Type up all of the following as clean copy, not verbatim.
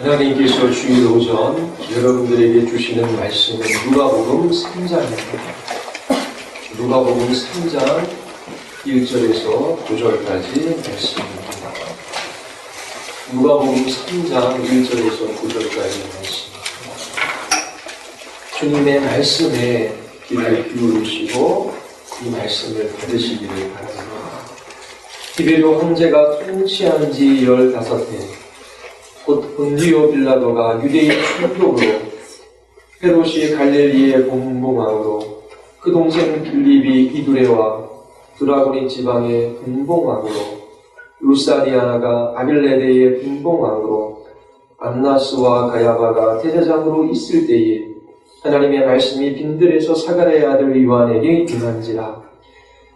하나님께서 주일 오전 여러분들에게 주시는 말씀은 누가복음 3장입니다. 누가복음 3장 1절에서 9절까지 말씀입니다. 누가복음 3장 1절에서 9절까지 말씀입니다. 주님의 말씀에 귀를 기울이시고 이 말씀을 받으시기를 바랍니다. 디베르 황제가 통치한 지 15해 곧 본디오 빌라도가 유대인 총독으로 헤롯이 갈릴리의 분봉왕으로 그 동생 빌립이 이두레와 드라고니 지방의 분봉왕으로 루사리아나가 아빌레데의 분봉왕으로 안나스와 가야바가 대제장으로 있을 때에 하나님의 말씀이 빈들에서 사가랴의 아들 요한에게 임한지라.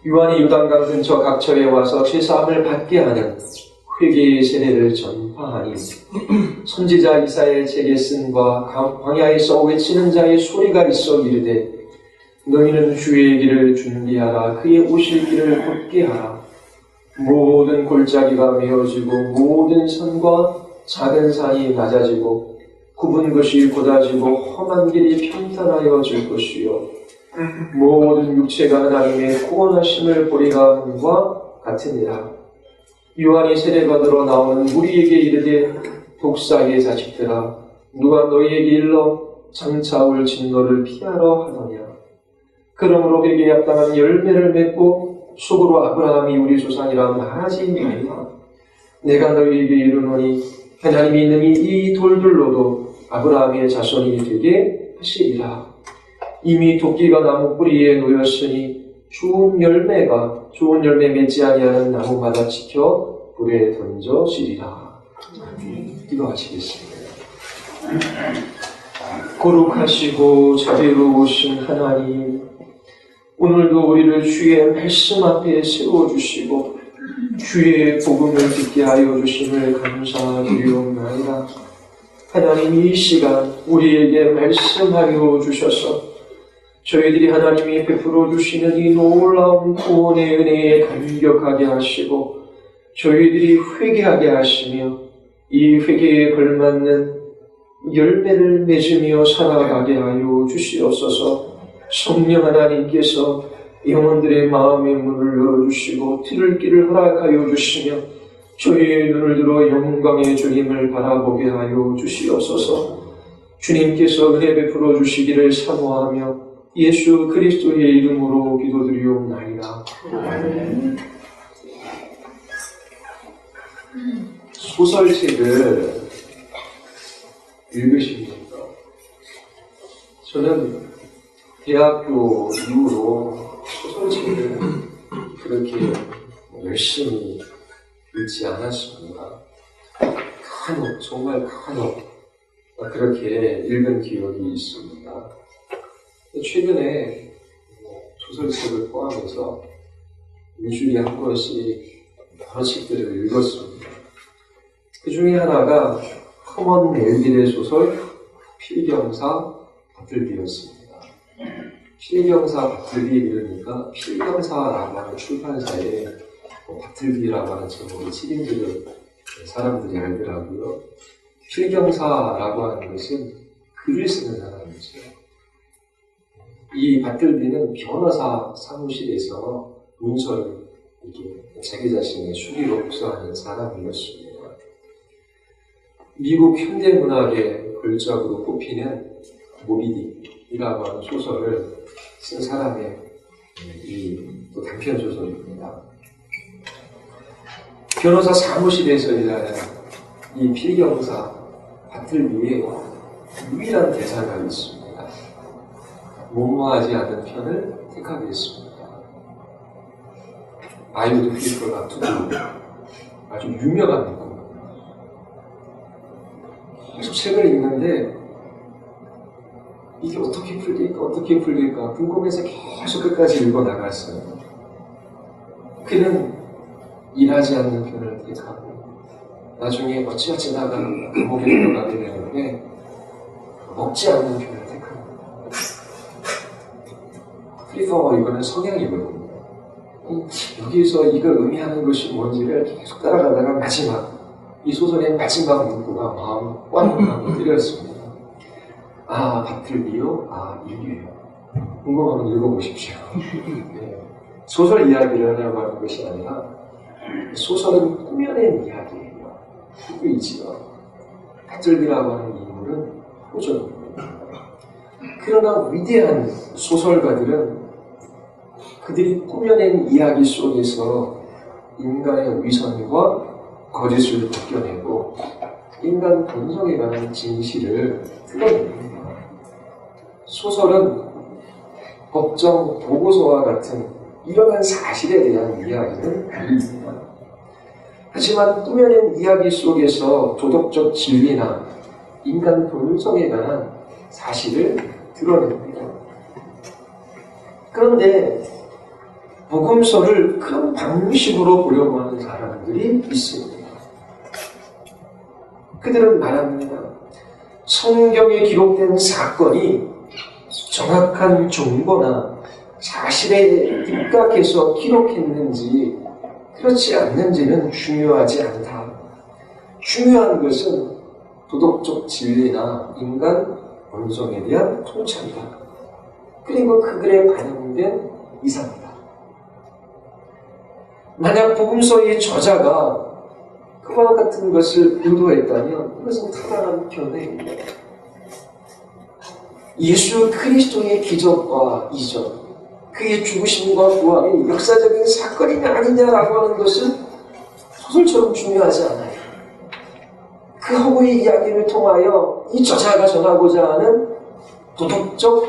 요한이 요단강 근처 각처에 와서 죄사함을 받게 하는 회개의 세례를 전파하니 선지자 이사야의 책에 쓴과 광야에서 외치는 자의 소리가 있어 이르되 너희는 주의 길을 준비하라. 그의 오실 길을 곧게 하라. 모든 골짜기가 메어지고 모든 산과 작은 산이 낮아지고 굽은 것이 곧아지고 험한 길이 평탄하여질 것이요 모든 육체가 하나님의 구원하심을 보리라 함과 같으니라. 요한이 세례받으러 나오는 우리에게 이르되 독사의 자식들아 누가 너희에게 일러 장차 올 진노를 피하러 하느냐. 그러므로 회개에 합당한 열매를 맺고 속으로 아브라함이 우리 조상이라 말하지 말라. 내가 너희에게 이르노니 하나님이 능히 이 돌들로도 아브라함의 자손이 되게 하시리라. 이미 도끼가 나무 뿌리에 놓였으니 좋은 열매 맺지 아니하는 나무마다 지켜 불에 던져지리라. 기도하시겠습니다. 거룩하시고 자비로우신 하나님, 오늘도 우리를 주의 말씀 앞에 세워주시고 주의 복음을 듣게 하여 주심을 감사드리옵나이다. 하나님, 이 시간 우리에게 말씀하여 주셔서 저희들이 하나님이 베풀어 주시는 이 놀라운 구원의 은혜에 감격하게 하시고 저희들이 회개하게 하시며 이 회개에 걸맞는 열매를 맺으며 살아가게 하여 주시옵소서. 성령 하나님께서 영혼들의 마음의 문을 열어주시고 들을 길을 허락하여 주시며 저희의 눈을 들어 영광의 주님을 바라보게 하여 주시옵소서. 주님께서 은혜 베풀어 주시기를 사모하며 예수 그리스도의 이름으로 기도드리옵나이다. 소설책을 읽으십니까? 저는 대학교 이후로 소설책을 그렇게 열심히 읽지 않았습니다. 정말 간혹 그렇게 읽은 기억이 있습니다. 최근에 소설책을 포함해서 일주일에 한 권씩 여러 책들을 읽었습니다. 그 중에 하나가 커먼 멜빌의 소설 필경사 바틀비였습니다. 필경사 바틀비 그러니까 필경사라고 하는 출판사에 바틀비라고 하는 제목의 책임지는 사람들이 알더라고요. 필경사라고 하는 것은 글을 쓰는 사람이죠. 이 바틀비는 변호사 사무실에서 문서를 이렇게 자기 자신의 수리로 복사하는 사람이었습니다. 미국 현대문학의 걸작으로 꼽히는 모비딕이라고 하는 소설을 쓴 사람의 또 단편 소설입니다. 변호사 사무실에서 일하는 이 필경사 바틀비의 유일한 대사가 있습니다. 모모하지 않는 편을 택하겠습니다. 아이오드 피스터가 투구 아주 유명한 문구입니다. 계속 책을 읽는데 이게 어떻게 풀릴까 궁금해서 계속 끝까지 읽어 나갔어요. 그는 일하지 않는 편을 택하고 나중에 어찌어찌다가 감옥에 들어가게 되는데 먹지 않는 편을 택합니다. 프리퍼 이거는 성향이거든요. 여기에서 이걸 의미하는 것이 뭔지를 계속 따라가다가 마지막 이 소설의 마지막 문구가 마음 꽉 때렸습니다. 아, 바틀비요? 아, 인류요. 궁금하면 읽어보십시오. 네. 소설 이야기를 하려고 하는 것이 아니라 소설은 꾸며낸 이야기예요. 후이지요. 바틀비라고 하는 인물은 호전입니다. 그러나 위대한 소설가들은 그들이 꾸며낸 이야기 속에서 인간의 위선과 거짓을 벗겨내고 인간 본성에 관한 진실을 드러냅니다. 소설은 법정 보고서와 같은 일어난 사실에 대한 이야기는 아닙니다. 하지만 꾸며낸 이야기 속에서 도덕적 진리나 인간 본성에 관한 사실을 드러냅니다. 그런데 복음서를 그런 방식으로 보려고 하는 사람들이 있습니다. 그들은 말합니다. 성경에 기록된 사건이 정확한 정보나 사실에 입각해서 기록했는지 그렇지 않는지는 중요하지 않다. 중요한 것은 도덕적 진리나 인간 본성에 대한 통찰이다. 그리고 그 글에 반영된 이상이다. 만약 복음서의 저자가 그와 같은 것을 의도했다면 이것은 타당한 견해입니다. 예수 그리스도의 기적과 이적, 그의 죽으심과 부활이 역사적인 사건이냐 아니냐라고 하는 것은 소설처럼 중요하지 않아요. 그 허구의 이야기를 통하여 이 저자가 전하고자 하는 도덕적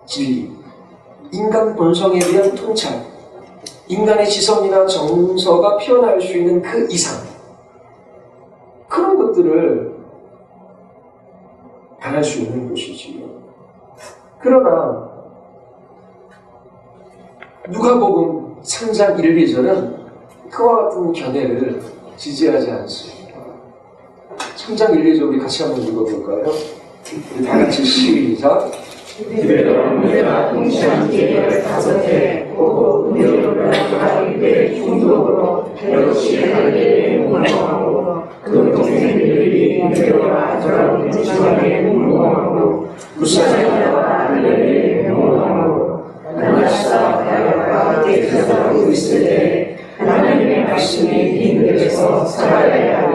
진리, 인간 본성에 대한 통찰, 인간의 지성이나 정서가 표현할 수 있는 그 이상, 그런 것들을 바랄 수 있는 것이지요. 그러나 누가복음 3장 1, 2절은 그와 같은 견해를 지지하지 않습니다. 3장 1, 2절 우리 같이 한번 읽어볼까요? 우리 다 같이 시작. 우리가 동시한 계절 5해 보고 은혜로는 가리대 중독으로 이것이 가리대에 무궁하고 그 동생들이 은혜와 돌아오는 시간에 무궁하고 무사자와 하늘에 무궁하고 하나사 다야가 대표하고 있을 때 하나님의 말씀이 인들에서 살아야 할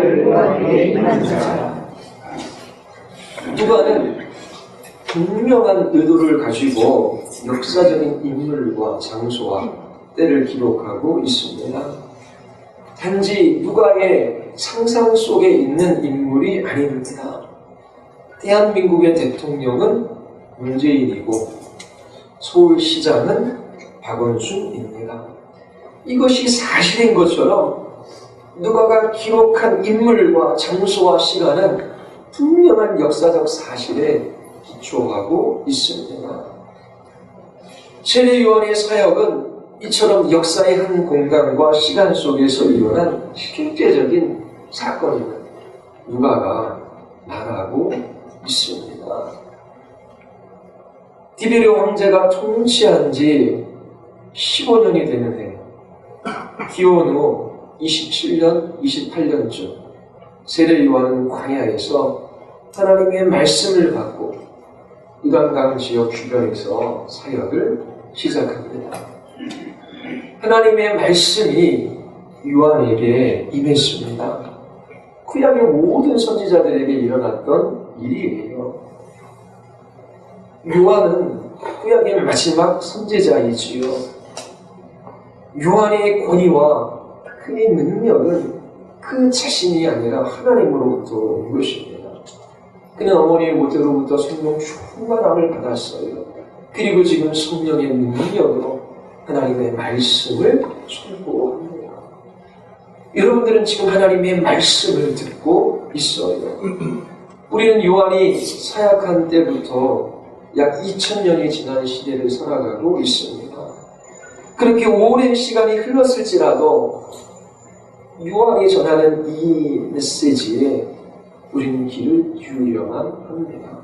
우리에게 임한 자. 누가는 분명한 의도를 가지고 역사적인 인물과 장소와 때를 기록하고 있습니다. 단지 누가의 상상 속에 있는 인물이 아닙니다. 대한민국의 대통령은 문재인이고 서울시장은 박원순입니다. 이것이 사실인 것처럼 누가가 기록한 인물과 장소와 시간은 분명한 역사적 사실에 기초하고 있습니다. 세례 요한의 사역은 이처럼 역사의 한 공간과 시간 속에서 일어난 실제적인 사건임을 누가가 말하고 있습니다. 디베르 황제가 통치한 지 15년이 되는 해, 기원 후 27년, 28년쯤 세례 요한은 광야에서 하나님의 말씀을 받고 요단강 지역 주변에서 사역을 시작합니다. 하나님의 말씀이 요한에게 임했습니다. 구약의 모든 선지자들에게 일어났던 일이에요. 요한은 구약의 마지막 선지자이지요. 요한의 권위와 그의 능력은 그 자신이 아니라 하나님으로부터 온 것입니다. 그는 어머니의 모태로부터 성령 충만함을 받았어요. 그리고 지금 성령의 능력으로 하나님의 말씀을 선포합니다. 여러분들은 지금 하나님의 말씀을 듣고 있어요. 우리는 요한이 사역한 때부터 약 2000년이 지난 시대를 살아가고 있습니다. 그렇게 오랜 시간이 흘렀을지라도 요한이 전하는 이 메시지에 우리는 귀를 기울여만 합니다.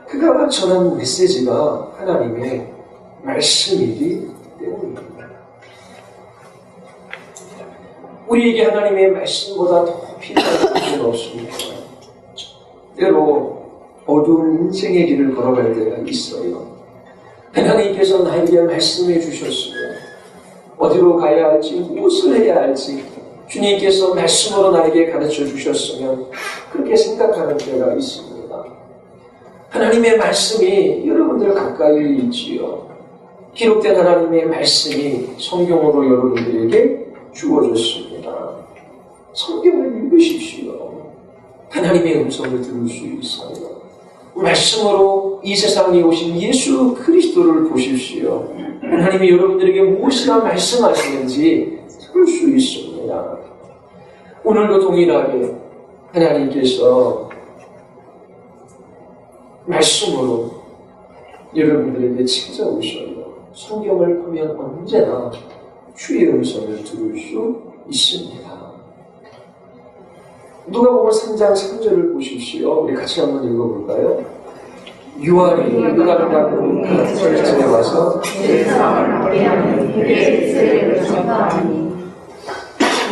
그가 전하는 메시지가 하나님의 말씀이기 때문입니다. 우리에게 하나님의 말씀보다 더 필요한 것은 없습니다. 때로 어두운 인생의 길을 걸어갈 때가 있어요. 하나님께서 나에게 말씀해 주셨으면 어디로 가야 할지, 무엇을 해야 할지 주님께서 말씀으로 나에게 가르쳐 주셨으면 그렇게 생각하는 때가 있습니다. 하나님의 말씀이 여러분들 가까이 있지요. 기록된 하나님의 말씀이 성경으로 여러분들에게 주어졌습니다. 성경을 읽으십시오. 하나님의 음성을 들을 수 있어요. 말씀으로 이 세상에 오신 예수 그리스도를 보십시오. 하나님이 여러분들에게 무엇이나 말씀하시는지 들을 수 있습니다. 오늘도 동일하게 하나님께서 말씀으로 여러분들에게 찾아오셔요. 성경을 보면 언제나 주의 음성을 들을 수 있습니다. 누가복음 3장 3절을 보십시오. 우리 같이 한번 읽어볼까요? 요한이 누가복음 그 절정에 와서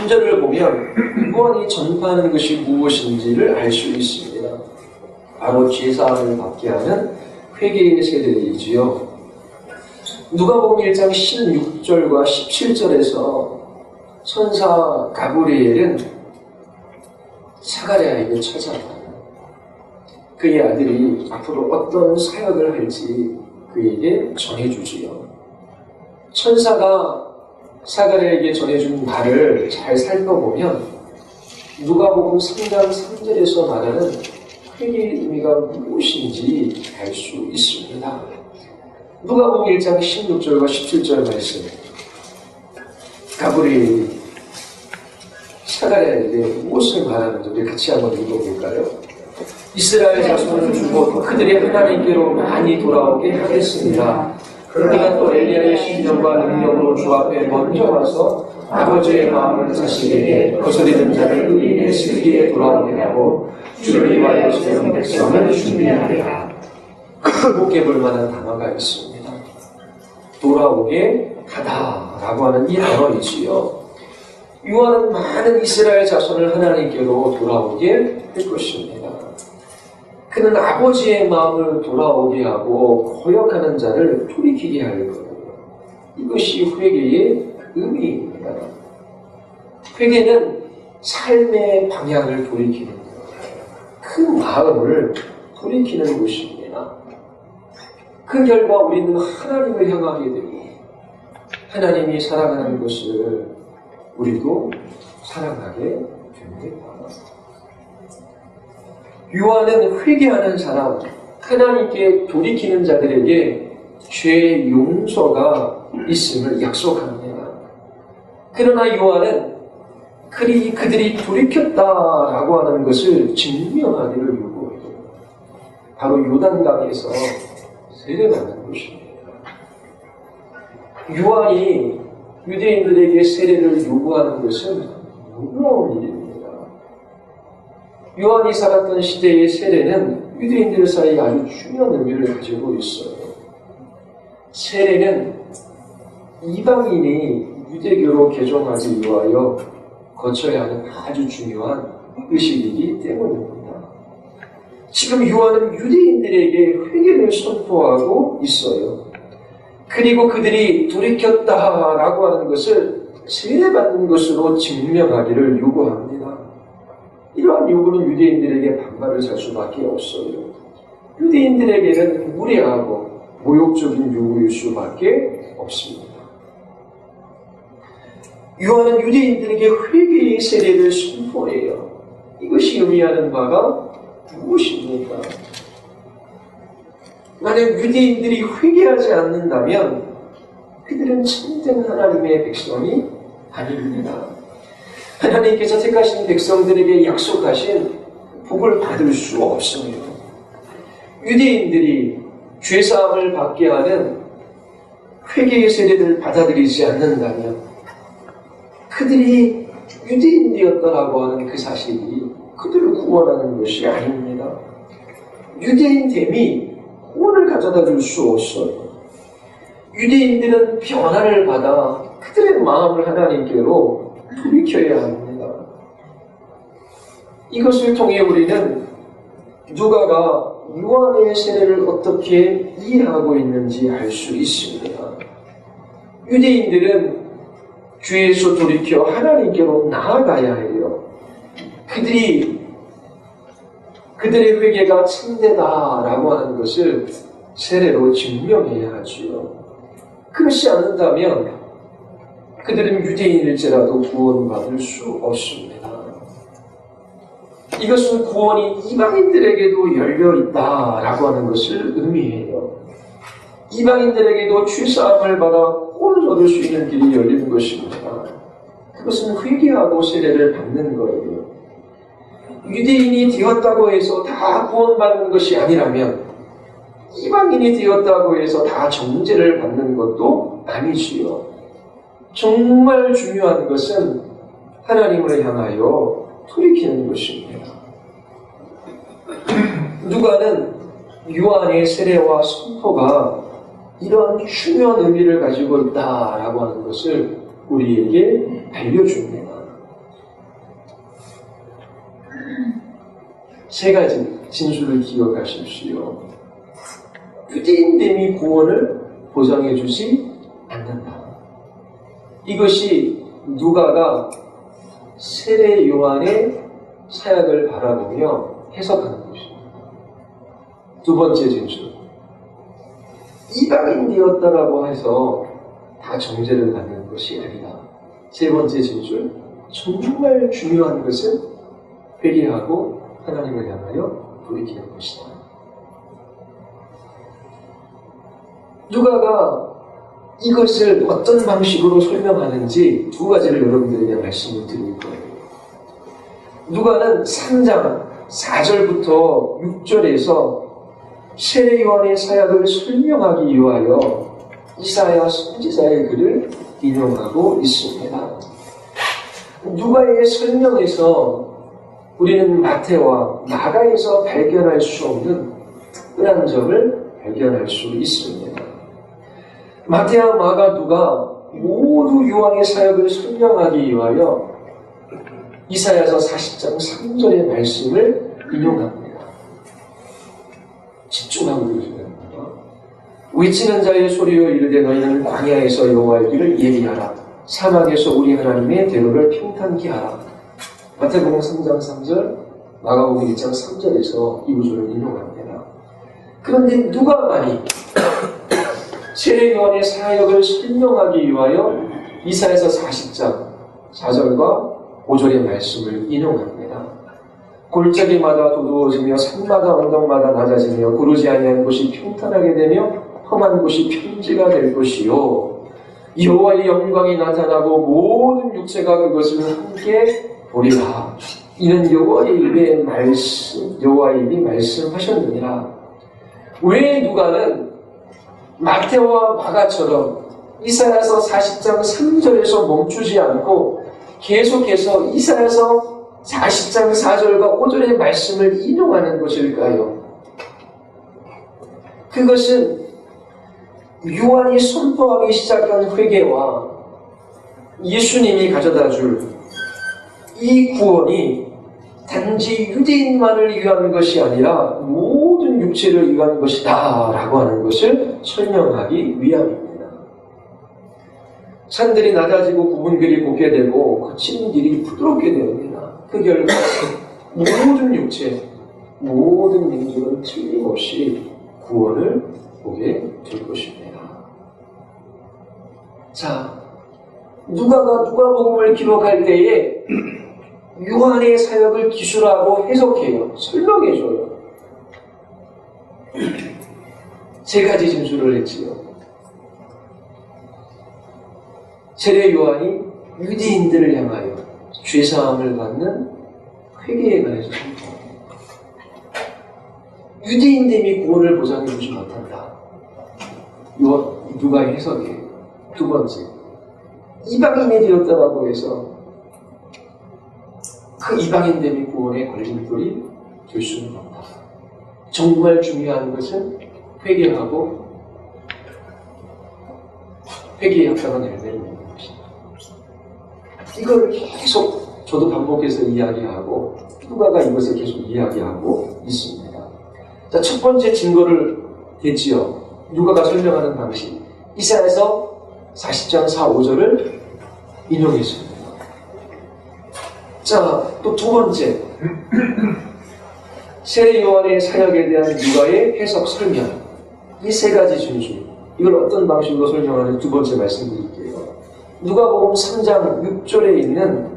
3절을 보면 요한이 전파하는 것이 무엇인지를 알 수 있습니다. 바로 죄사함을 받게 하는 회개의 세례이지요. 누가복음 1장 16절과 17절에서 천사 가브리엘은 사가랴에게 찾아와요. 그의 아들이 앞으로 어떤 사역을 할지 그에게 전해주지요. 천사가 사가랴에게 전해준 말을 잘 살펴보면 누가복음 3장 3절에서 말하는 회개의 의미가 무엇인지 알 수 있습니다. 누가복음 1장 16절과 17절 말씀. 가브리엘이 사가랴에게 무엇을 말하는지 우리 같이 한번 읽어볼까요? 이스라엘 자손을 주고 그들이 하나님께로 많이 돌아오게 하겠습니다. 그러나 또 엘리야의 신령과 능력으로 주 앞에 먼저 와서 아버지의 마음을 자식에게 거스리는 자를 의인의 슬기에 돌아오게 하고 주를 위하여 세운 백성을 준비하리라. 복해 볼 만한 단어가 있습니다. 돌아오게 하다라고 하는 이 단어이지요. 요한은 많은 이스라엘 자손을 하나님께로 돌아오게 할 것입니다. 그는 아버지의 마음을 돌아오게 하고 거역하는 자를 돌이키게 할 거예요. 이것이 회개의 의미입니다. 회개는 삶의 방향을 돌이키는 거예요. 그 마음을 돌이키는 것입니다. 그 결과 우리는 하나님을 향하게 되고 하나님이 사랑하는 것을 우리도 사랑하게 됩니다. 요한은 회개하는 사람, 하나님께 돌이키는 자들에게 죄의 용서가 있음을 약속합니다. 그러나 요한은 그들이 돌이켰다라고 하는 것을 증명하기를 요구해요. 바로 요단강에서 세례받는 것입니다. 요한이 유대인들에게 세례를 요구하는 것은 놀라운 일입니다. 요한이 살았던 시대의 세례는 유대인들 사이에 아주 중요한 의미를 가지고 있어요. 세례는 이방인이 유대교로 개종하기 위하여 거쳐야 하는 아주 중요한 의식이기 때문입니다. 지금 요한은 유대인들에게 회개를 선포하고 있어요. 그리고 그들이 돌이켰다라고 하는 것을 세례받는 것으로 증명하기를 요구합니다. 이러한 요구는 유대인들에게 반발을 살 수밖에 없어요. 유대인들에게는 무례하고 모욕적인 요구일 수밖에 없습니다. 요한은 유대인들에게 회개의 세례를 선포해요. 이것이 의미하는 바가 무엇입니까? 만약 유대인들이 회개하지 않는다면 그들은 참된 하나님의 백성이 아닙니다. 하나님께서 택하신 백성들에게 약속하신 복을 받을 수 없습니다. 유대인들이 죄사함을 받게 하는 회개의 세례를 받아들이지 않는다면 그들이 유대인이었다라고 하는 그 사실이 그들을 구원하는 것이 아닙니다. 유대인됨이 구원을 가져다 줄 수 없어요. 유대인들은 변화를 받아 그들의 마음을 하나님께로 돌이켜야 합니다. 이것을 통해 우리는 누가가 요한의 세례를 어떻게 이해하고 있는지 알 수 있습니다. 유대인들은 죄에서 돌이켜 하나님께로 나아가야 해요. 그들의 회개가 참되다라고 하는 것을 세례로 증명해야 하지요. 그렇지 않는다면 그들은 유대인일지라도 구원받을 수 없습니다. 이것은 구원이 이방인들에게도 열려있다라고 하는 것을 의미해요. 이방인들에게도 죄사함을 받아 구원을 얻을 수 있는 길이 열리는 것입니다. 그것은 회개하고 세례를 받는 거예요. 유대인이 되었다고 해서 다 구원받는 것이 아니라면 이방인이 되었다고 해서 다 정죄를 받는 것도 아니지요. 정말 중요한 것은 하나님을 향하여 돌이키는 것입니다. 누가는 요한의 세례와 선포가 이러한 중요한 의미를 가지고 있다라고 하는 것을 우리에게 알려줍니다. 세 가지 진술을 기억하십시오. 유대인됨이 구원을 보장해 주지 않는다. 이것이 누가가 세례 요한의 사역을 바라보며 해석하는 것입니다. 두 번째 진술. 이방인 되었다라고 해서 다 정죄를 받는 것이 아니다. 세 번째 진술. 정말 중요한 것은 회개하고 하나님을 향하여 돌이키는 것이다. 누가가 이것을 어떤 방식으로 설명하는지 두 가지를 여러분들에게 말씀을 드릴 거예요. 누가는 3장 4절부터 6절에서 세례 요한의 사역을 설명하기 위하여 이사야 선지자의 글을 인용하고 있습니다. 누가의 설명에서 우리는 마태와 마가에서 발견할 수 없는 특별한 점을 발견할 수 있습니다. 마태와 마가 누가 모두 요한의 사역을 설명하기 위하여 이사야서 40장 3절의 말씀을 인용합니다. 집중하고 들으셔야 됩니다. 외치는 자의 소리로 이르되 너희는 광야에서 여호와의 길을 예비하라. 사막에서 우리 하나님의 대로를 평탄케 하라. 마태복음 3장 3절, 마가복음 1장 3절에서 이 구절을 인용합니다. 그런데 누가만이 세례 요한의 사역을 설명하기 위하여 이사야서 40장 4절과 5절의 말씀을 인용합니다. 골짜기마다 도두어지며 산마다 언덕마다 낮아지며 구르지 아니한 곳이 평탄하게 되며 험한 곳이 평지가 될 것이요 여호와의 영광이 나타나고 모든 육체가 그것을 함께 보리라. 이는 여호와의 입이 말씀하셨느니라. 왜 누가는 마태와 마가처럼 이사야서 40장 3절에서 멈추지 않고 계속해서 이사야서 40장 4절과 5절의 말씀을 인용하는 것일까요? 그것은 요한이 선포하기 시작한 회개와 예수님이 가져다줄 이 구원이 단지 유대인만을 위한 것이 아니라 모든 육체를 위한 것이다 라고 하는 것을 설명하기 위함입니다. 산들이 낮아지고 굽은 길이 곱게 되고 거친 길이 부드럽게 됩니다. 그 결과 모든 육체, 모든 민족은 틀림없이 구원을 보게 될 것입니다. 자, 누가가 누가복음을 기록할 때에 요한의 사역을 기술하고 해석해요. 설명해줘요. 세 가지 진술을 했지요. 세례 요한이 유대인들을 향하여 죄사함을 받는 회개에 관해서 선포합니다. 유대인됨이 구원을 보장해주지 못한다. 누가의 해석이에요. 두 번째, 이방인이 되었다라고 해서 그 이방인됨이 구원의 걸림돌이 될 수는 없다. 정말 중요한 것은 회개하고 회개의 역사가 열매를 맺는 것이다. 이걸 계속 저도 반복해서 이야기하고 누가가 이것을 계속 이야기하고 있습니다. 자, 첫 번째 증거를 대지요. 누가가 설명하는 방식. 이사야서 40장 4, 5절을 인용했습니다. 자, 또 두 번째. 세례 요한의 사역에 대한 누가의 해석 설명. 이 세 가지 중심. 이걸 어떤 방식으로 설명하는지 두 번째 말씀드릴게요. 누가복음 3장 6절에 있는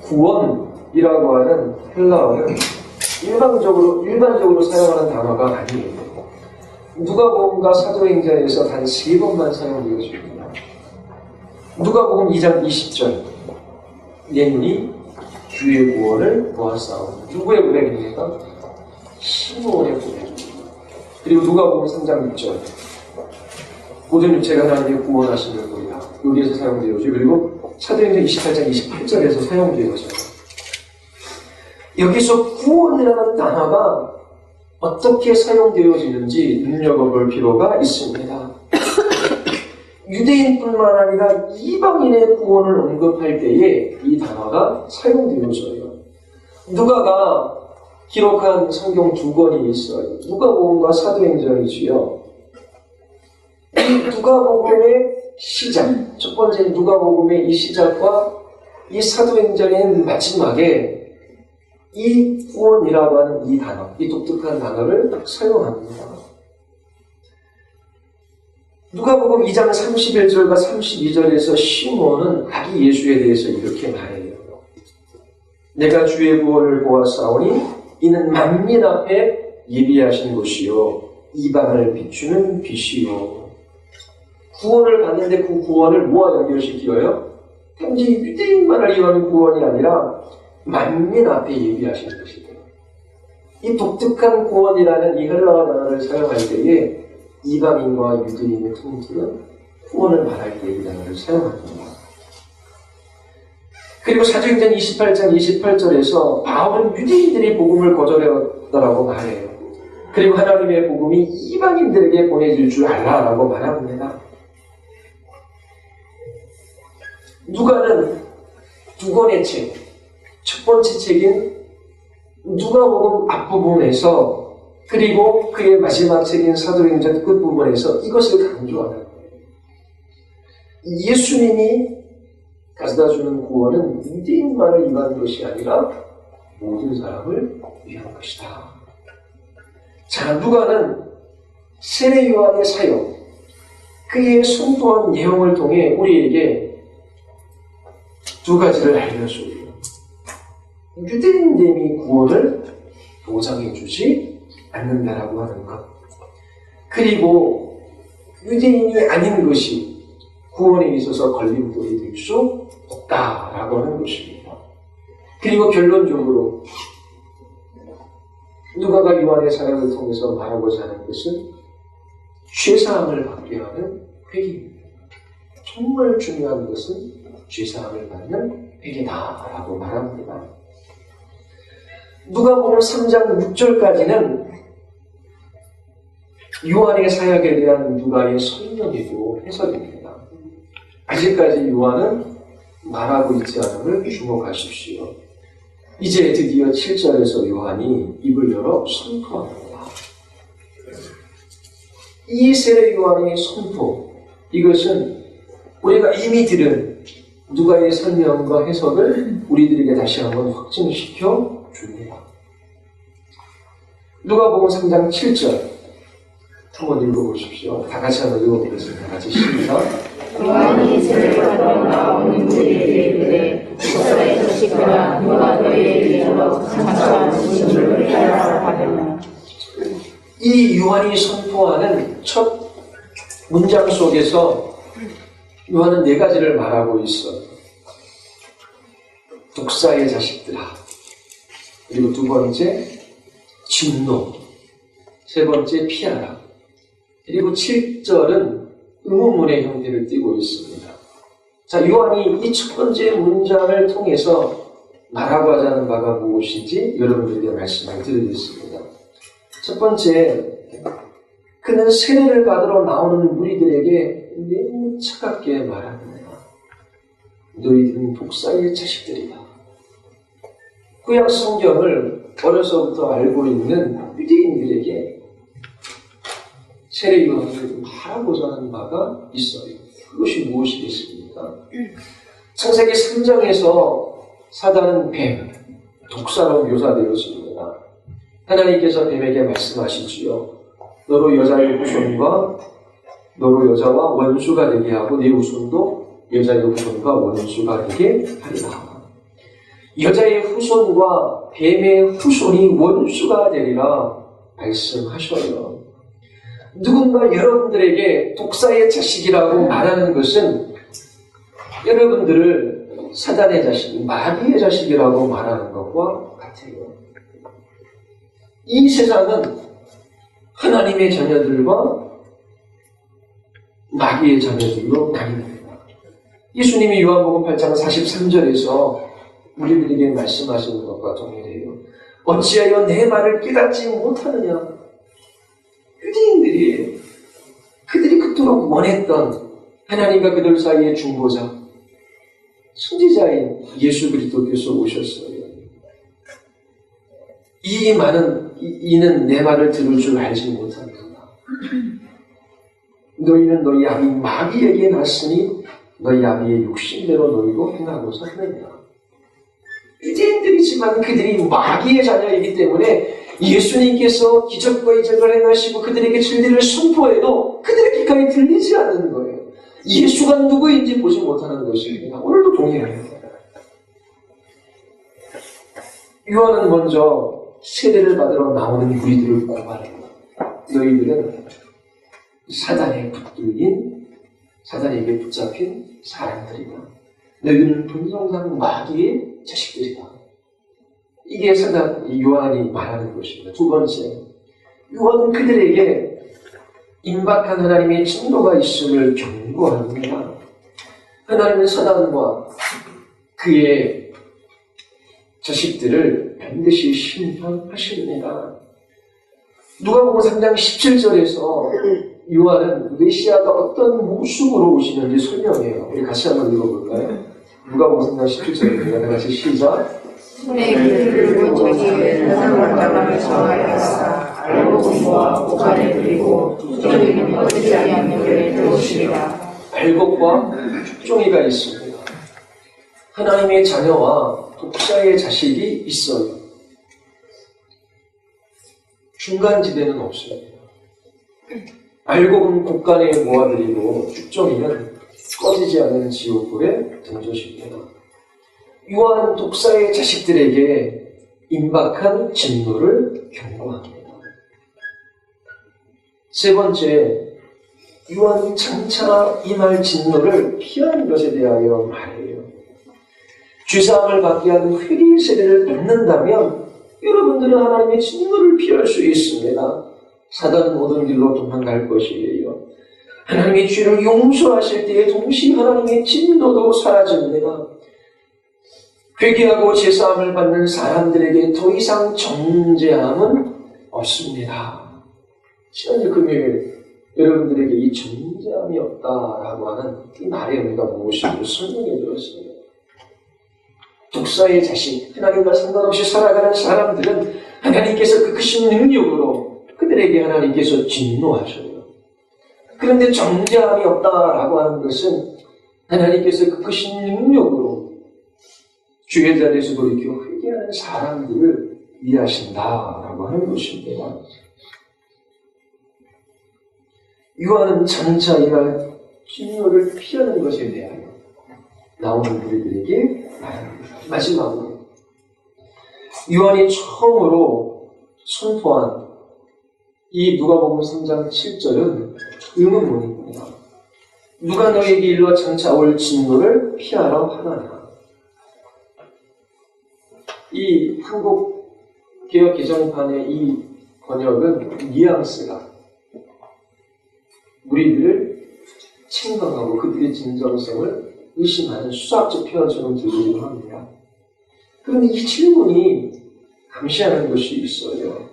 구원이라고 하는 헬라어는 일반적으로 사용하는 단어가 아니에요. 누가복음과 사도행전에서 단 3번만 사용되어집니다. 누가복음 2장 20절. 내 눈이 주의 구원을 보았사오니. 누구의 고백입니까? 시므온의 고백입니다. 그리고 누가복음 3장 6절. 모든 육체가 하나님의 구원하심을 보이라. 여기에서 사용되어지고, 그리고 사도행전 28장 28절에서 사용되어져요. 여기서 구원이라는 단어가 어떻게 사용되어지는지 눈여겨볼 필요가 있습니다. 유대인뿐만 아니라 이방인의 구원을 언급할 때에 이 단어가 사용되어져요. 누가가 기록한 성경 두 권이 있어요. 누가복음과 사도행전이지요. 이 누가복음의 시작, 첫 번째 누가복음의 이 시작과 이 사도행전의 마지막에 이 구원이라고 하는 이 단어, 이 독특한 단어를 사용합니다. 누가복음 2장 31절과 32절에서 시므온은 아기 예수에 대해서 이렇게 말해요. 내가 주의 구원을 보았사오니 이는 만민 앞에 예비하신 것이요 이방을 비추는 빛이요. 구원을 받는데 그 구원을 뭐와 연결시켜요? 단지 유대인만을 위한 구원이 아니라 만민 앞에 예비하신 것이다. 이 독특한 구원이라는 이 헬라어 단어를 사용할 때에 이방인과 유대인의 통틀은 구원을 말할 때 이 단어를 사용합니다. 그리고 사도행전 28장 28절에서 바울은 유대인들이 복음을 거절했다라고 말해요. 그리고 하나님의 복음이 이방인들에게 보내질 줄 알라라고 말합니다. 누가는 두 권의 책, 첫 번째 책인 누가복음 앞부분에서 그리고 그의 마지막 책인 사도행전 끝부분에서 이것을 강조하는 거예요. 예수님이 가져다주는 구원은 유대인만을 위한 것이 아니라 모든 사람을 위한 것이다. 자, 누가는 세례 요한의 사역, 그의 선포한 내용을 통해 우리에게 두 가지를 알려줘요. 유대인됨이 구원을 보장해주지 않는다라고 하는 것. 그리고 유대인이 아닌 것이 구원에 있어서 걸림돌이 될 수 없다라고 하는 것입니다. 그리고 결론적으로 누가가 요한의 사역을 통해서 말하고자 하는 것은 죄사함을 받게 하는 회개입니다. 정말 중요한 것은 죄사함을 받는 회개다라고 말합니다. 누가복음 3장 6절까지는 요한의 사역에 대한 누가의 설명이고 해석입니다. 아직까지 요한은 말하고 있지 않음을 주목하십시오. 이제 드디어 7절에서 요한이 입을 열어 선포합니다. 이 세례 요한의 선포, 이것은 우리가 이미 들은 누가의 설명과 해석을 우리들에게 다시 한번 확증시켜 줍니다. 누가복음 3장 7절 한번 읽어보십시오. 다 같이 한번 읽어보겠습니다. 다 같이 시작. 요한이 세례받으러 나오는 우리에게 이르되 목사의 자식들아 누가 너희에게 이르러 장차한 진주를 따라 하려나. 이 요한이 선포하는 첫 문장 속에서 요한은 네 가지를 말하고 있어. 독사의 자식들아. 그리고 두 번째 진노. 세 번째 피하라. 그리고 7절은 의문문의 형태를 띠고 있습니다. 자, 요한이 이 첫 번째 문장을 통해서 말하고 하자는 바가 무엇인지 여러분들에게 말씀을 드리겠습니다. 첫 번째, 그는 세례를 받으러 나오는 무리들에게 매우 차갑게 말합니다. 너희들은 독사의 자식들이다. 구약 성경을 어려서부터 알고 있는 유대인들에게 세례 요한을 하라고자 하는 바가 있어요. 그것이 무엇이겠습니까? 창세기 3장에서 사단은 뱀, 독사로 묘사되었습니다. 하나님께서 뱀에게 말씀하시지요. 너로 여자의 후손과 너로 여자와 원수가 되게 하고 네 후손도 여자의 후손과 원수가 되게 하리라. 여자의 후손과 뱀의 후손이 원수가 되리라 말씀하셔요. 누군가 여러분들에게 독사의 자식이라고 말하는 것은 여러분들을 사단의 자식, 마귀의 자식이라고 말하는 것과 같아요. 이 세상은 하나님의 자녀들과 마귀의 자녀들로 나뉩니다. 예수님이 요한복음 8장 43절에서 우리들에게 말씀하시는 것과 동일해요. 어찌하여 내 말을 깨닫지 못하느냐? 유대인들이 그들이 그토록 원했던 하나님과 그들 사이의 중보자, 선지자인 예수 그리스도께서 오셨어요. 이는 내 말을 들을 줄 알지 못한다. 너희는 너희 아비 마귀에게 났으니 너희 아비의 욕심대로 너희도 행하고자 하느냐. 유대인들이지만 그들이 마귀의 자녀이기 때문에 예수님께서 기적과 이적을 행하시고 그들에게 진리를 선포해도 그들의 귀까지 들리지 않는 거예요. 예수가 누구인지 보지 못하는 것입니다. 오늘도 동일해요. 요한은 먼저 세례를 받으러 나오는 무리들을 고발해요. 너희들은 사단에 붙들린, 사단에게 붙잡힌 사람들이다. 너희는 본성상 마귀의 자식들이다. 이게 요한이 말하는 것입니다. 두 번째, 요한은 그들에게 임박한 하나님의 진노가 있음을 경고합니다. 하나님은 사단과 그의 자식들을 반드시 심판하십니다. 누가복음 3장 17절에서 요한은 메시아가 어떤 모습으로 오시는지 설명해요. 우리 같이 한번 읽어볼까요? 누가복음 3장 17절입니다. 같이 시작. 손에 귀를 들고 자기의 세상을 나라를 정하였사. 알곡과 고간에 드리고 주저리는 꺼지지 않는 데 들어오시리라. 알곡과 쭉종이가 있습니다. 하나님의 자녀와 독사의 자식이 있어요. 중간지대는 없습니다. 알곡은 곡간에 모아드리고 쭉종이는 꺼지지 않는 지옥불에 던져집니다. 요한은 독사의 자식들에게 임박한 진노를 경고합니다. 세 번째, 요한이 장차 임할 진노를 피하는 것에 대하여 말해요. 죄사함을 받게 하는 회개의 세례를 받는다면 여러분들은 하나님의 진노를 피할 수 있습니다. 사단은 모든 길로 도망갈 것이에요. 하나님의 죄를 용서하실 때에 동시에 하나님의 진노도 사라집니다. 회개하고 제사함을 받는 사람들에게 더 이상 정죄함은 없습니다. 지난주 금요일 여러분들에게 이 정죄함이 없다라고 하는 이 말의 의미가 무엇인지 설명해 주었습니다. 독사의 자식, 하나님과 상관없이 살아가는 사람들은 하나님께서 그 크신 능력으로 그들에게 하나님께서 진노하셔요. 그런데 정죄함이 없다라고 하는 것은 하나님께서 그 크신 능력으로 주의 자리에서 돌이켜 회개하는 사람들을 이해하신다라고 하는 것입니다. 요한은 장차 임할 진노를 피하는 것에 대하여 나오는 우리들에게 말합니다. 마지막으로 요한이 처음으로 선포한 이 누가복음 3장 7절은 의문문입니다. 누가 너에게 일러 장차 올 진노를 피하라 하나냐. 이 한국 개역 개정판의 이 번역은 뉘앙스가 우리들을 책망하고 그들의 진정성을 의심하는 수학적 표현처럼 들리기도 합니다. 그런데 이 질문이 감시하는 것이 있어요.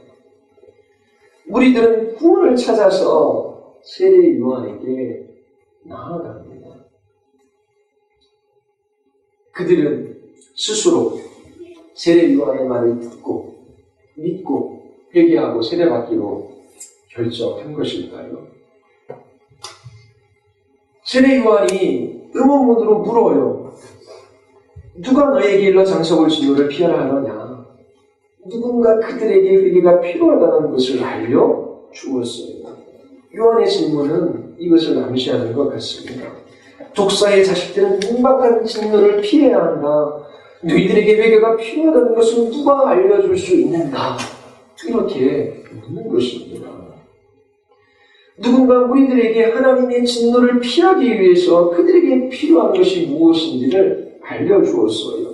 우리들은 구원을 찾아서 세례 요한에게 나아갑니다. 그들은 스스로 세례 요한의 말을 듣고 믿고 회개하고 세례받기로 결정한 것일까요? 세례 요한이 의문문으로 물어요. 누가 너에게 일러 장석을 진노를 피하라 하느냐? 누군가 그들에게 회개가 필요하다는 것을 알려주었어요. 요한의 질문은 이것을 암시하는 것 같습니다. 독사의 자식들은 임박한 진노를 피해야 한다. 너희들에게 회개가 필요하다는 것은 누가 알려줄 수 있는가? 이렇게 묻는 것입니다. 누군가 우리들에게 하나님의 진노를 피하기 위해서 그들에게 필요한 것이 무엇인지를 알려주었어요.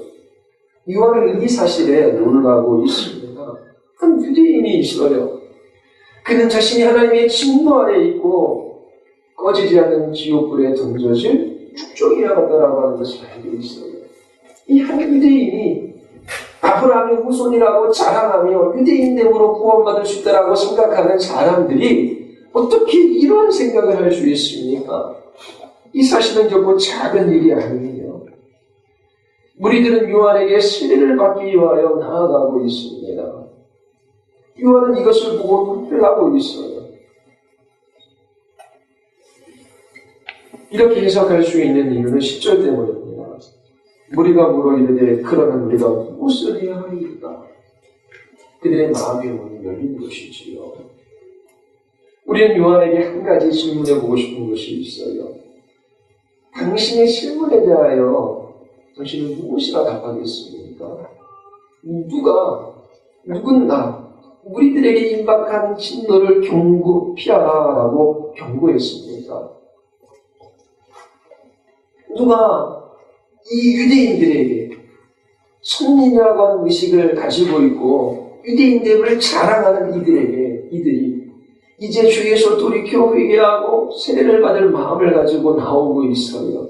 요한은 이 사실에 놀라고 있습니다. 한 유대인이 있어요. 그는 자신이 하나님의 진노 아래 있고 꺼지지 않는 지옥불에 던져질 축종이라 같다라고 하는 것을 알고 있어요. 이 한 유대인이 아브라함의 후손이라고 자랑하며 유대인됨으로 구원받을 수 있다라고 생각하는 사람들이 어떻게 이런 생각을 할 수 있습니까? 이 사실은 결코 작은 일이 아니에요. 무리들은 요한에게 세례를 받기 위하여 나아가고 있습니다. 요한은 이것을 보고 놀라고 있어요. 이렇게 해석할 수 있는 이유는 10절 때문입니다. 무리가 물어 이르되 그러면 우리가 무엇을 해야 하리까? 그들의 마음의 문이 열린 것이지요. 우리는 요한에게 한 가지 질문해보고 싶은 것이 있어요. 당신의 질문에 대하여 당신은 무엇이라 답하겠습니까? 누군가 우리들에게 임박한 진노를 피하라라고 경고했습니까? 누가 이 유대인들에게 선민이라고 하는 의식을 가지고 있고 유대인됨을 자랑하는 이들이 이제 주 예수를 돌이켜 회개하고 세례를 받을 마음을 가지고 나오고 있어요.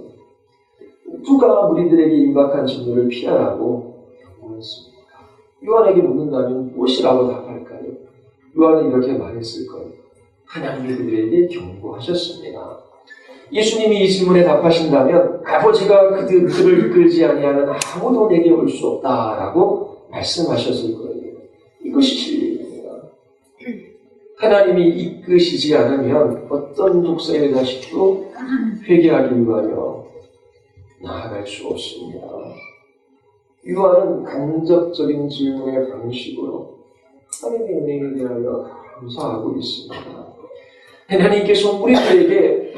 누가 우리들에게 임박한 진노를 피하라고 경고했습니까? 요한에게 묻는다면 무엇이라고 답할까요? 요한은 이렇게 말했을 거예요. 하나님이 그들에게 경고하셨습니다. 예수님이 이 질문에 답하신다면 아버지가 그들을 이끌지 아니하는 아무도 내게 올 수 없다라고 말씀하셨을 거예요. 이것이 진리입니다. 하나님이 이끄시지 않으면 어떤 독사의 자식도 회개하기 위하여 나아갈 수 없습니다. 요한은 간접적인 질문의 방식으로 하나님의 은혜에 대하여 감사하고 있습니다. 하나님께서 우리들에게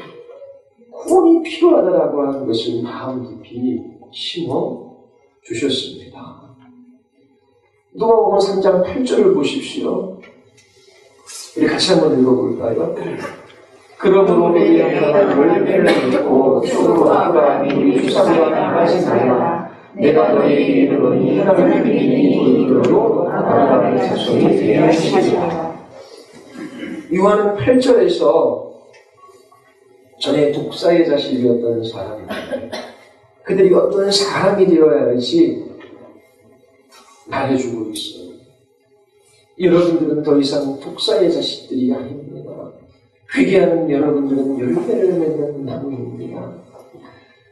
구원이 필요하다라고 하는 것을 마음 깊이 심어 주셨습니다. 누가복음 3장 8절을 보십시오. 우리 같이 한번 읽어볼까요? 그러므로 회개하는 열매를 맺고 속으로 아브라함이 우리 조상과 같이 나라 내가 너에게 이르노니 하나님이 이르노로 아브라함의 자손이 되게 하시리라. 요한은 8절에서 전에 독사의 자식이었던 사람들, 그들이 어떤 사람이 되어야 할지 말해주고 있어요. 여러분들은 더 이상 독사의 자식들이 아닙니다. 회개하는 여러분들은 열매를 맺는 나무입니다.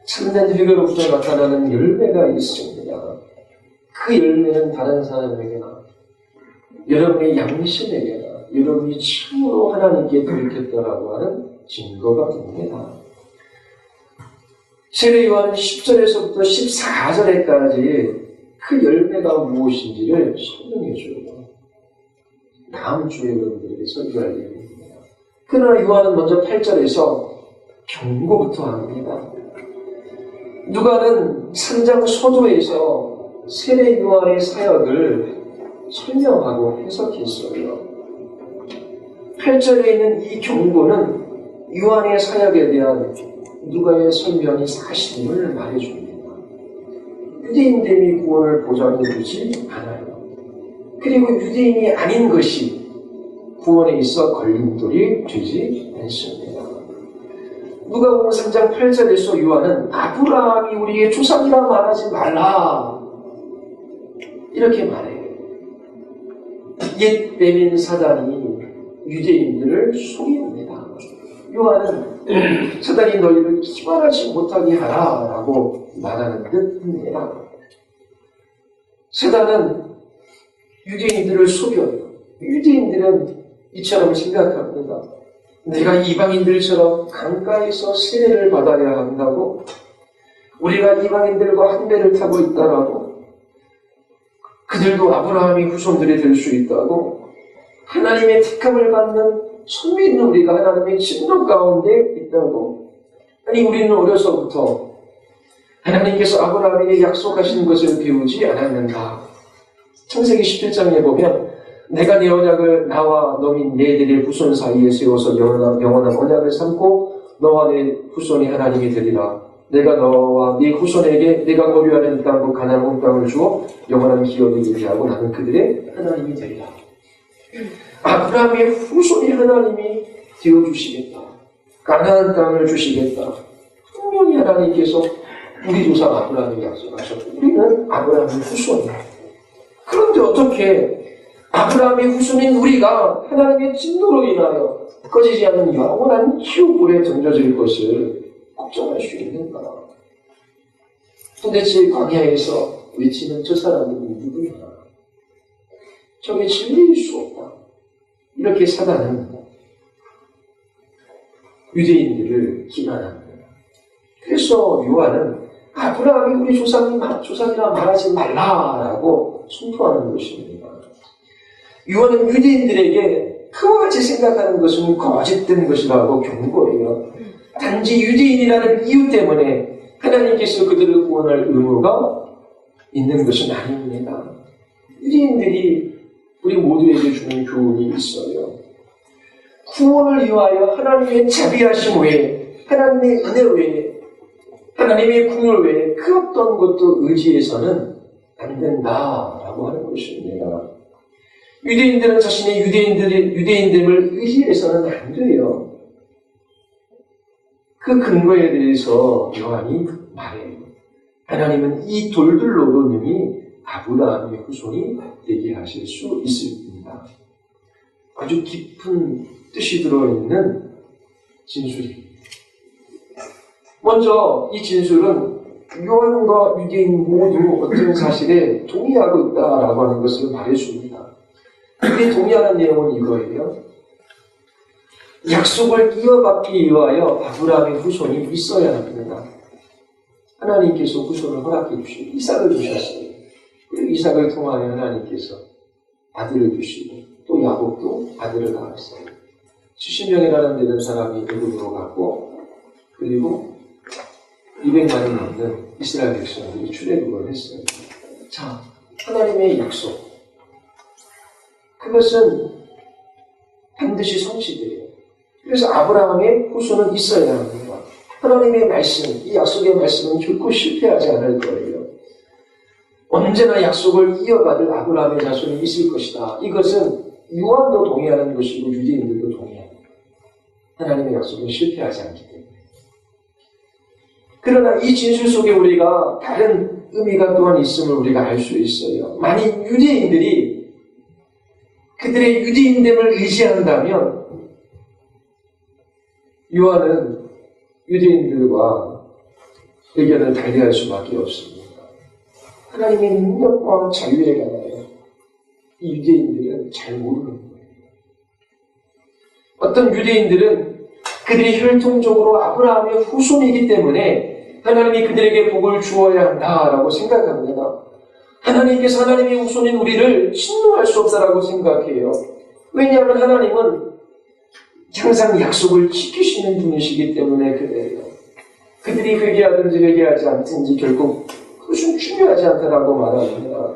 참된 회개로부터 나타나는 열매가 있습니다. 그 열매는 다른 사람에게나 여러분의 양심에게나 여러분이 참으로 하나님께 돌이켰다라고 하는 증거가 됩니다. 세례 요한은 10절에서부터 14절에까지 그 열매가 무엇인지를 설명해줘요. 다음 주에 여러분들에게 설교할 예정입니다. 그러나 요한은 먼저 8절에서 경고부터 합니다. 누가는 3장 서두에서 세례 요한의 사역을 설명하고 해석했어요. 8절에 있는 이 경고는 요한의 사역에 대한 누가의 설명이 사실임을 말해줍니다. 유대인됨이 구원을 보장해주지 않아요. 그리고 유대인이 아닌 것이 구원에 있어 걸림돌이 되지 않습니다. 누가복음 3장 8절에서 요한은 아브라함이 우리의 조상이라 말하지 말라 이렇게 말해요. 옛 뱀인 사단이 유대인들을 속입니다. 요한은 사단이 너희를 기만하지 못하게 하라라고 말하는 듯합니다. 사단은 유대인들을 속여요. 유대인들은 이처럼 생각합니다. 내가 이방인들처럼 강가에서 세례를 받아야 한다고, 우리가 이방인들과 한 배를 타고 있다라고, 그들도 아브라함의 후손들이 될 수 있다고, 하나님의 택함을 받는 선민 우리가 하나님의 진노 가운데 있다고. 아니, 우리는 어려서부터 하나님께서 아브라함에게 약속하신 것을 배우지 않았는가. 창세기 17장에 보면 내가 네 언약을 나와 너희 네들의 후손 사이에 세워서 영원한 언약을 삼고 너와 네 후손이 하나님이 되리라. 내가 너와 네 후손에게 내가 거류하는 땅, 가나안 온 땅을 주어 영원한 기업이 되게 하고 나는 그들의 하나님이 되리라. 아브라함의 후손이 하나님이 되어주시겠다. 가나안 땅을 주시겠다. 분명히 하나님께서 우리 조상 아브라함에게 약속하셨고 우리는 아브라함의 후손이에요. 그런데 어떻게 아브라함의 후손인 우리가 하나님의 진노로 인하여 꺼지지 않는 영원한 기업불에 던져질 것을 걱정할 수 있는가? 도대체 광야에서 외치는 저 사람이 누구냐? 저게 진리일 수 없다. 이렇게 사단은 유대인들을 기만합니다. 그래서 요한은 아브라함이 우리 조상이라 말하지 말라라고 선포하는 것입니다. 요한은 유대인들에게 그와 같이 생각하는 것은 거짓된 것이라고 경고해요. 단지 유대인이라는 이유 때문에 하나님께서 그들을 구원할 의무가 있는 것은 아닙니다. 유대인들이 우리 모두에게 주는 교훈이 있어요. 구원을 위하여 하나님의 자비하심 외에, 하나님의 은혜 외에, 하나님의 국률 외에 그 어떤 것도 의지해서는 안 된다라고 하는 것입니다. 유대인들은 자신의 유대인됨을 의지해서는 안 돼요. 그 근거에 대해서 요한이 말해요. 하나님은 이 돌들로도 능히 아브라함의 후손이 되게 하실 수 있습니다. 아주 깊은 뜻이 들어있는 진술입니다. 먼저 이 진술은 요한과 유대인 모두 어떤 사실에 동의하고 있다라고 하는 것을 말해줍니다. 이게 동의하는 내용은 이거예요. 약속을 이어받기 위하여 아브라함의 후손이 있어야 합니다. 하나님께서 후손을 허락해 주시고 이삭을 주셨어요. 그리고 이삭을 통하여 하나님께서 아들을 주시고 또 야곱도 아들을 낳았어요. 70명이라는 되는 사람이 애굽으로 갔고 그리고 200만이 넘는 이스라엘 백성들이 출애굽을 했어요. 자, 하나님의 약속. 그것은 반드시 성취돼요. 그래서 아브라함의 후손은 있어야 합니다. 하나님의 말씀, 이 약속의 말씀은 결코 실패하지 않을 거예요. 언제나 약속을 이어받을 아브라함의 자손이 있을 것이다. 이것은 요한도 동의하는 것이고 유대인들도 동의합니다. 하나님의 약속은 실패하지 않기 때문에. 그러나 이 진술 속에 우리가 다른 의미가 또한 있음을 우리가 알 수 있어요. 만일 유대인들이 그들의 유대인됨을 의지한다면 요한은 유대인들과 의견을 달리할 수밖에 없습니다. 하나님의 능력과 자유에 관하여 이 유대인들은 잘 모르는 거예요. 어떤 유대인들은 그들이 혈통적으로 아브라함의 후손이기 때문에 하나님이 그들에게 복을 주어야 한다라고 생각합니다. 하나님께서 하나님의 후손인 우리를 진노할 수 없다라고 생각해요. 왜냐하면 하나님은 항상 약속을 지키시는 분이시기 때문에 그래요. 그들이 회개하든지 회개하지 않든지 결국 그것은 중요하지 않다라고 말합니다.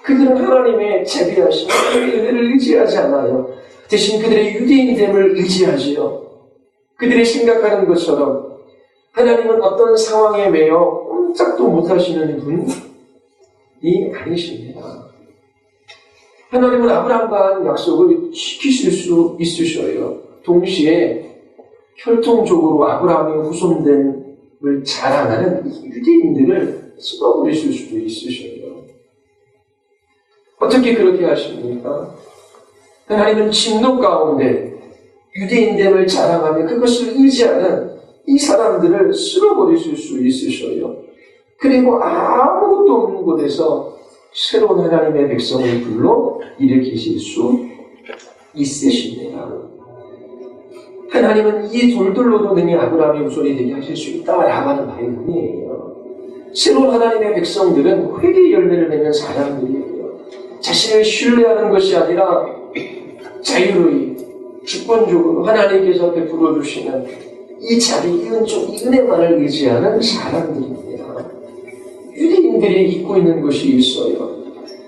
그들은 하나님의 자비하심, 하나님의 은혜를 의지하지 않아요. 대신 그들의 유대인됨을 의지하지요. 그들이 생각하는 것처럼 하나님은 어떤 상황에 매여 꼼짝도 못하시는 분이 아니십니다. 하나님은 아브라함과 한 약속을 지키실 수 있으셔요. 동시에 혈통적으로 아브라함의 후손됨을 자랑하는 유대인들을 쓸어버리실 수도 있으셔요. 어떻게 그렇게 하십니까? 하나님은 진노 가운데 유대인됨을 자랑하며 그것을 의지하는 이 사람들을 쓸어버리실 수 있으셔요. 그리고 아무것도 없는 곳에서 새로운 하나님의 백성을 불러 일으키실 수 있으십니다. 하나님은 이 돌들로도 능히 아브라함의 후손이 되게 하실 수 있다라고 하는 말이 아니에요. 새로운 하나님의 백성들은 회개의 열매를 맺는 사람들이에요. 자신을 신뢰하는 것이 아니라 자유로이 주권적으로 하나님께서 베풀어 주시는 이 자비, 이 은총, 이 은혜만을 의지하는 사람들입니다. 유대인들이 잊고 있는 것이 있어요.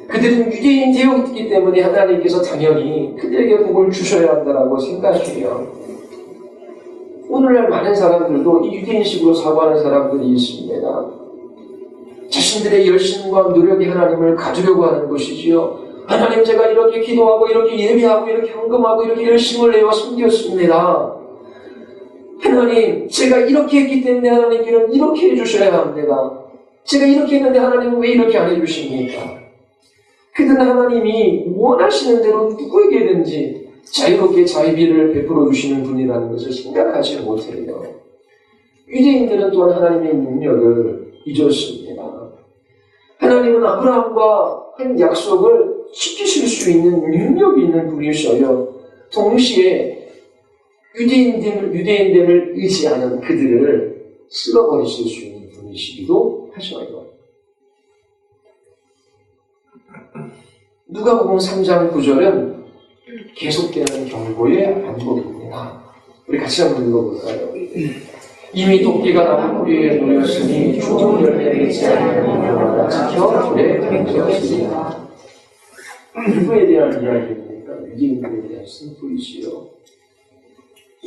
그들은 유대인 되어 있기 때문에 하나님께서 당연히 그들에게 복을 주셔야 한다고 생각해요. 오늘날 많은 사람들도 이 유대인식으로 사고하는 사람들이 있습니다. 자신들의 열심과 노력이 하나님을 가두려고 하는 것이지요. 하나님, 제가 이렇게 기도하고 이렇게 예배하고 이렇게 헌금하고 이렇게 열심을 내어 섬겼습니다. 하나님, 제가 이렇게 했기 때문에 하나님께는 이렇게 해주셔야 합니다. 제가 이렇게 했는데 하나님은 왜 이렇게 안 해주십니까? 그들은 하나님이 원하시는 대로 누구에게든지 자유롭게 자비를 베풀어 주시는 분이라는 것을 생각하지 못해요. 유대인들은 또한 하나님의 능력을 잊었습니다. 하나님은 아브라함과 한 약속을 지키실 수 있는 능력이 있는 분이셔요. 동시에 유대인됨을 의지하는 그들을 쓸어버리실 수 있는 분이시기도 하셔요. 누가복음 3장 9절은 계속되는 경고의 반복입니다. 우리 같이 한번 읽어볼까요? 이미 도끼가 나무 뿌리에 놓였으니 좋은 열매를 맺지 않으면 지켜 불에 던져지리라. 누구에 대한 이야기입니까? 유대인들에 대한 승부이지요.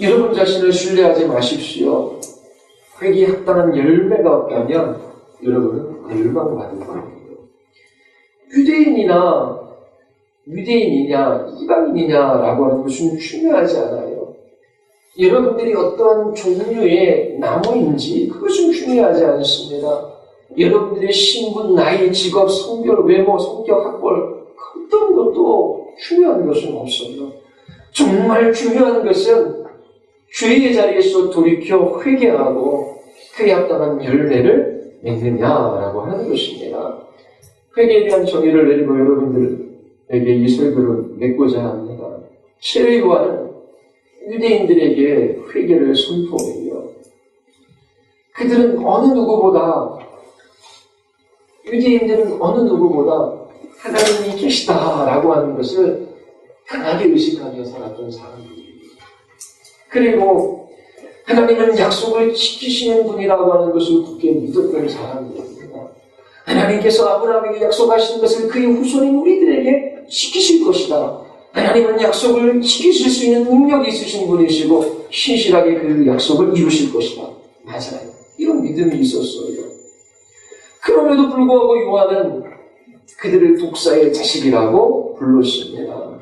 여러분 자신을 신뢰하지 마십시오. 회개에 합당한 열매가 없다면 여러분은 멸망받을 거예요. 유대인이냐 이방인이냐라고 하는 것은 중요하지 않아요. 여러분들이 어떠한 종류의 나무인지 그것은 중요하지 않습니다. 여러분들의 신분, 나이, 직업, 성별, 외모, 성격, 학벌 어떤 것도 중요한 것은 없어요. 정말 중요한 것은 죄의 자리에서 돌이켜 회개하고 그에 합당한 열매를 맺느냐라고 하는 것입니다. 회개에 대한 정의를 내리고 여러분들에게 이 설교를 맺고자 합니다. 세례 요한은 유대인들에게 회개를 선포해요. 그들은 유대인들은 어느 누구보다 하나님이 계시다라고 하는 것을 강하게 의식하며 살았던 사람들이에요. 그리고 하나님은 약속을 지키시는 분이라고 하는 것을 굳게 믿었던 사람들입니다. 하나님께서 아브라함에게 약속하신 것을 그의 후손인 우리들에게 지키실 것이다. 하나님은 약속을 지키실 수 있는 능력이 있으신 분이시고 신실하게 그 약속을 이루실 것이다. 맞아요. 이런 믿음이 있었어요. 그럼에도 불구하고 요한은 그들을 독사의 자식이라고 불렀습니다.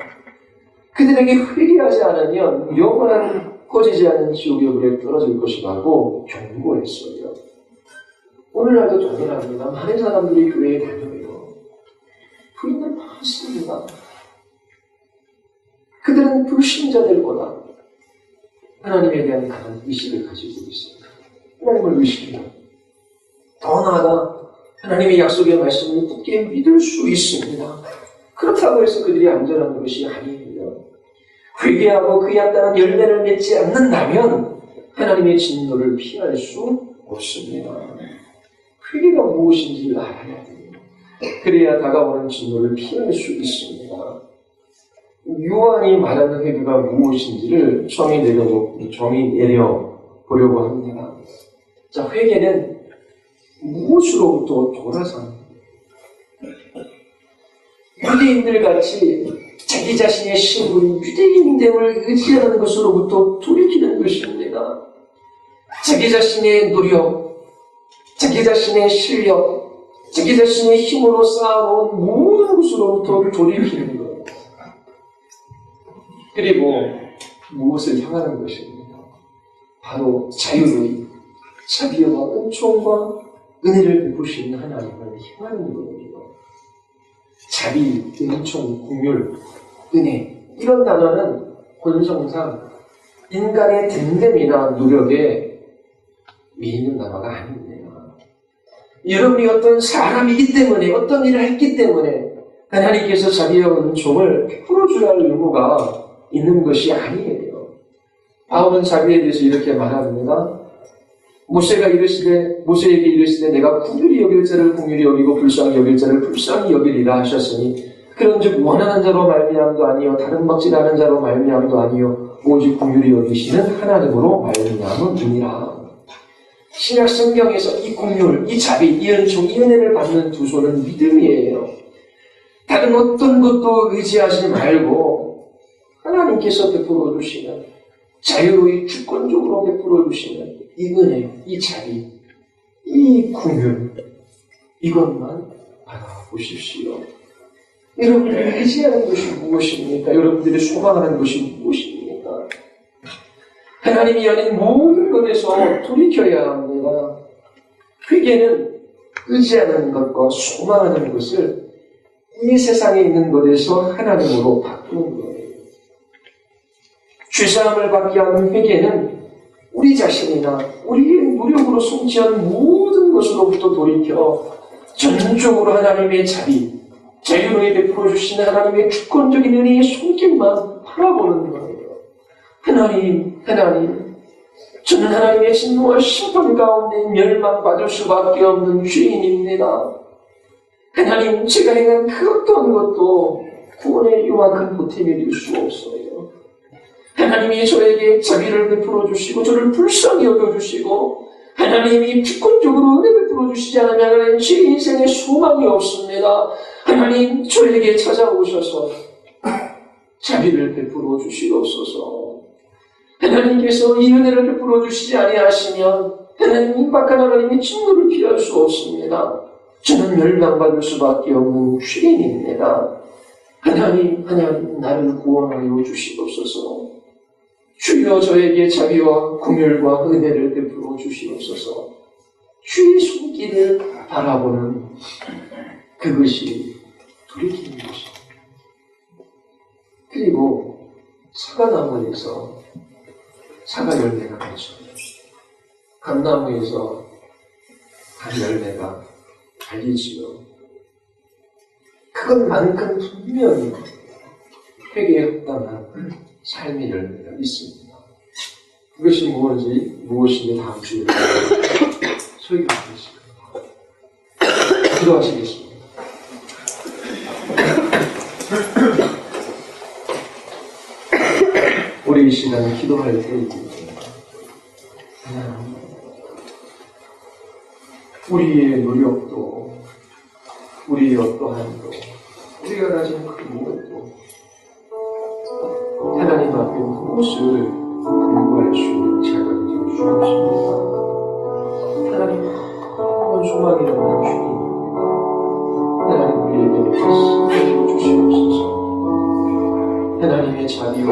그들에게 회개하지 않으면 영원한 꺼지지 않는 지옥의 불에 떨어질 것이라고 경고했어요. 오늘날도 동일합니다. 많은 사람들이 교회에 다녀요. 부인은 많습니다. 그들은 불신자들보다 하나님에 대한 강한 의식을 가지고 있습니다. 하나님을 의식해요. 더 나아가 하나님의 약속의 말씀을 굳게 믿을 수 있습니다. 그렇다고 해서 그들이 안전한 것이 아니에요. 회개하고 그에 합당한 열매를 맺지 않는다면 하나님의 진노를 피할 수 없습니다. 회개가 무엇인지를 알아야 돼요. 그래야 다가오는 진노를 피할 수 있습니다. 요한이 말하는 회개가 무엇인지를 정의 내려보려고 합니다. 자, 회개는 무엇으로부터 돌아서는 유대인들 같이 자기 자신의 신분, 유대인됨을 의지하는 것으로부터 돌이키는 것입니다. 자기 자신의 노력, 자기 자신의 실력, 자기 자신의 힘으로 쌓아놓은 모든 것으로부터 돌이키는 것. 그리고 무엇을 향하는 것입니다. 바로 자유로이 자비와 은총과 은혜를 베푸시는 하나님을 향하는 것입니다. 자비, 은총, 긍휼, 은혜 이런 단어는 본성상 인간의 됨됨이나 노력에 미있는 나라가 아닙니다. 여러분이 어떤 사람이기 때문에, 어떤 일을 했기 때문에 하나님께서 자기의 은총을 풀어줘야 할 의무가 있는 것이 아니에요. 바울은 자기에 대해서 이렇게 말합니다. 모세에게 이르시되 내가 긍휼히 여길 자를 긍휼히 여기고 불쌍히 여길 자를 불쌍히 여기리라 하셨으니 그런즉 원하는 자로 말미암도 아니요 다른 막지라는 자로 말미암도 아니요 오직 긍휼히 여기시는 하나님으로 말미암음이니라. 신약 성경에서 이 긍휼, 이 자비, 이 은총, 이 은혜를 받는 두 손은 믿음이에요. 다른 어떤 것도 의지하지 말고 하나님께서 베풀어 주시는 자유로이 주권적으로 베풀어 주시는 이 은혜, 이 자비, 이 긍휼, 이것만 바라보십시오. 여러분들이 의지하는 것이 무엇입니까? 여러분들이 소망하는 것이 무엇입니까? 하나님이 여는 모든 것에서 돌이켜야 합니다. 회개는 의지하는 것과 소망하는 것을 이 세상에 있는 것에서 하나님으로 바꾸는 거예요. 죄사함을 받게 하는 회개는 우리 자신이나 우리의 노력으로 성취한 모든 것으로부터 돌이켜 전적으로 하나님의 자비, 자유로이 베풀어 주시는 하나님의 주권적인 은혜의 손길만 바라보는 거예요. 하나님, 저는 하나님의 진노와 심판 가운데 멸망받을 수밖에 없는 죄인입니다. 하나님, 제가 행한 그 어떤 것도 구원의 요만큼 보탬이 될 수 없어요. 하나님이 저에게 자비를 베풀어 주시고 저를 불쌍히 여겨주시고 하나님이 주권적으로 은혜 베풀어 주시지 않으면 제 인생에 소망이 없습니다. 하나님, 저에게 찾아오셔서 자비를 베풀어 주시옵소서. 하나님께서 이 은혜를 베풀어 주시지 아니하시면 하나님 임박한 하나님의 진노를 피할 수 없습니다. 저는 멸망받을 수밖에 없는 죄인입니다. 하나님, 나를 구원하여 주시옵소서. 주여 저에게 자비와 긍휼과 은혜를 베풀어 주시옵소서. 주의 손길을 바라보는 그것이 돌이키는 것입니다. 그리고 사과나무에서 사과 열매가 맺혀요. 감나무에서 감 열매가 달리지요. 그것만큼 분명히 회개에 합당한 삶의 열매가 있습니다. 그것이 무엇인지 다음 주에 소개하겠습니다. 기도하시겠습니다. 우리 이 시간에 기도할 때 우리의 노력도 우리의 어떠함도 우리가 가진 그 무엇도 하나님 앞에 무엇을 불구할 수 있는 자격이 되어 주옵습니다. 하나님 한 소망이 없는 주님입니다. 하나님 우리에게 말씀해 주시옵소서. 하나님의 자비와